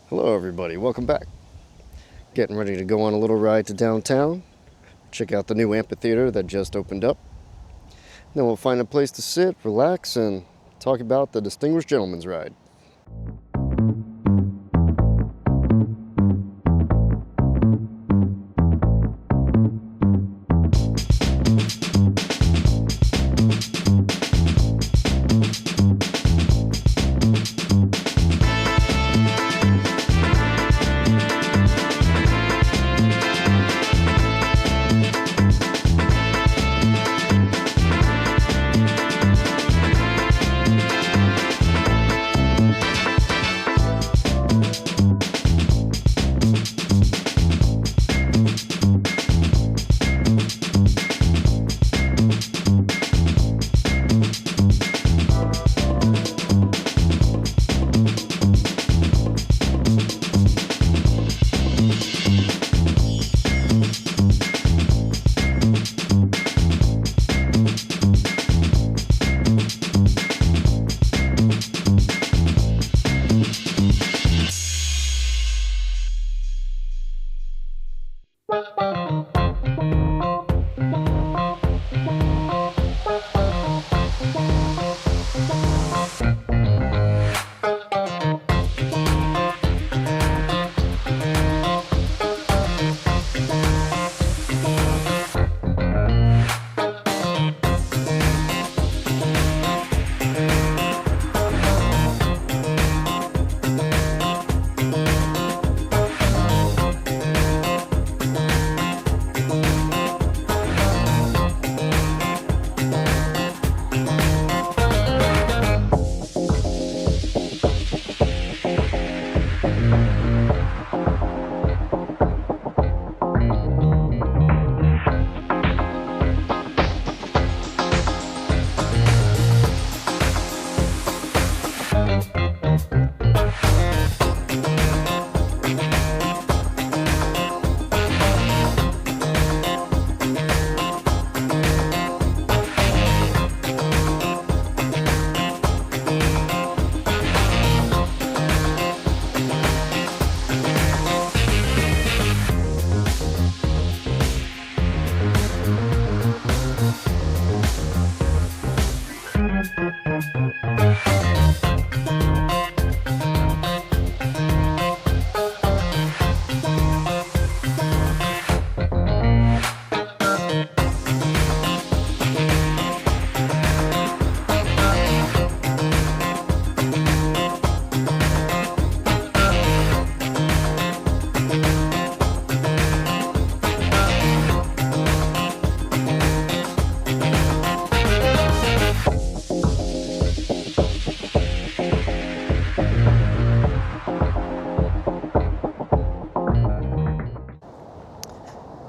Hello everybody, welcome back. Getting ready to go on a little ride to downtown. Check out the new amphitheater that just opened up. Then we'll find a place to sit, relax, and talk about the Distinguished Gentleman's Ride.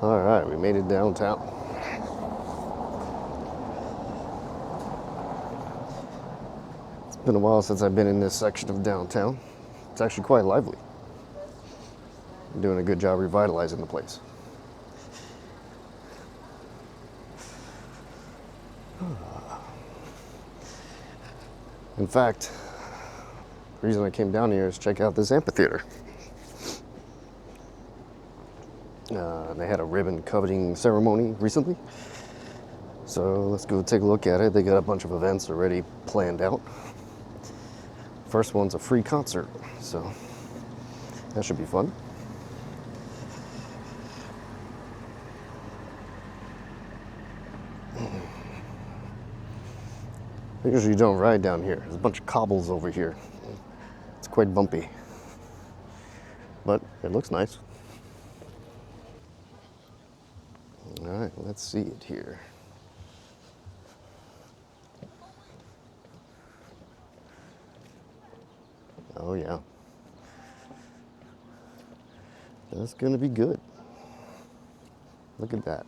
Alright, we made it downtown. It's been a while since I've been in this section of downtown. It's actually quite lively. I'm doing a good job revitalizing the place. In fact, the reason I came down here is to check out this amphitheater. They had a ribbon cutting ceremony recently, so let's go take a look at it. They got a bunch of events already planned out. First one's a free concert, so that should be fun. I usually don't ride down here. There's a bunch of cobbles over here. It's quite bumpy, but it looks nice. All right, let's see it here. Oh yeah. That's gonna be good. Look at that.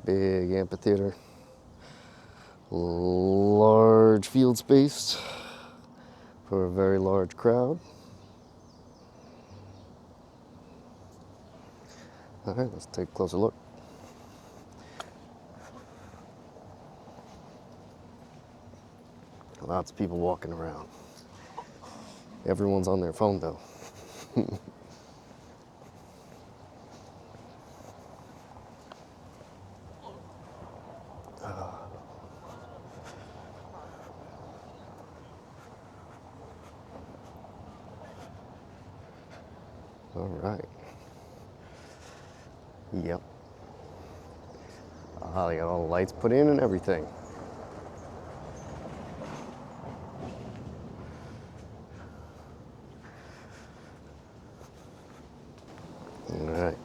Big amphitheater. Large field space for a very large crowd. All right, let's take a closer look. Lots of people walking around. Everyone's on their phone though. All right. Yep. They got all the lights put in and everything. All right.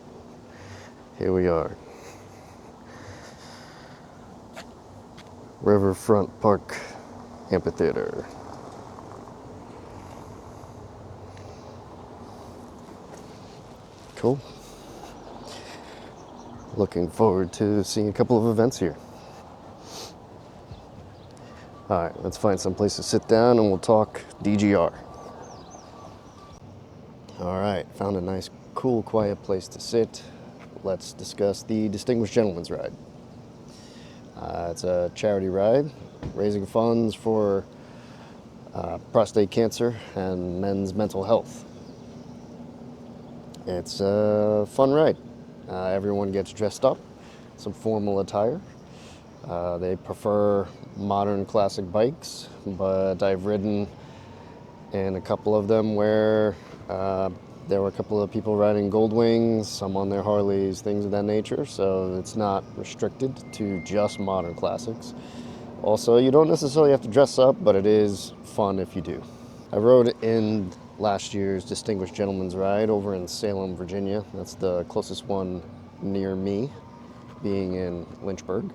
Here we are. Riverfront Park Amphitheater. Cool. Looking forward to seeing a couple of events here. All right, let's find some place to sit down and we'll talk DGR. All right, found a nice, cool, quiet place to sit. Let's discuss the Distinguished Gentleman's Ride. It's a charity ride raising funds for prostate cancer and men's mental health. It's a fun ride. Everyone gets dressed up, some formal attire. They prefer modern classic bikes, but I've ridden in a couple of them where there were a couple of people riding Goldwings, some on their Harleys, things of that nature, so it's not restricted to just modern classics. Also, you don't necessarily have to dress up, but it is fun if you do. I rode in last year's Distinguished Gentleman's Ride over in Salem, Virginia. That's the closest one near me, being in Lynchburg.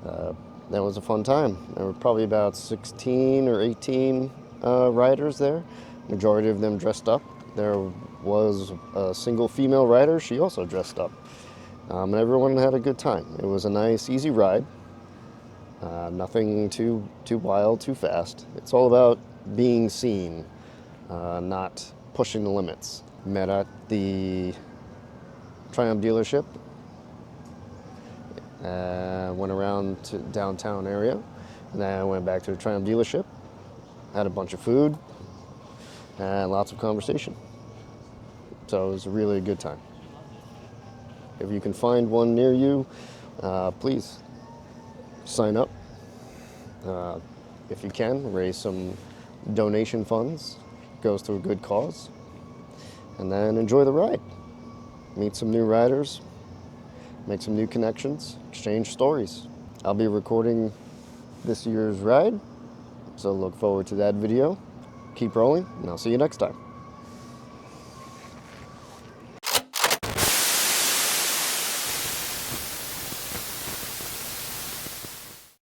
That was a fun time. There were probably about 16 or 18 riders there, majority of them dressed up. There was a single female rider, she also dressed up. And everyone had a good time. It was a nice, easy ride. Nothing too wild, too fast. It's all about being seen, not pushing the limits. Met at the Triumph dealership. Went around to downtown area, and then I went back to the Triumph dealership, had a bunch of food, and lots of conversation. So it was a really good time. If you can find one near you, please sign up. If you can, raise some donation funds, goes to a good cause, and then enjoy the ride. Meet some new riders, make some new connections, exchange stories. I'll be recording this year's ride, so look forward to that video. Keep rolling, and I'll see you next time.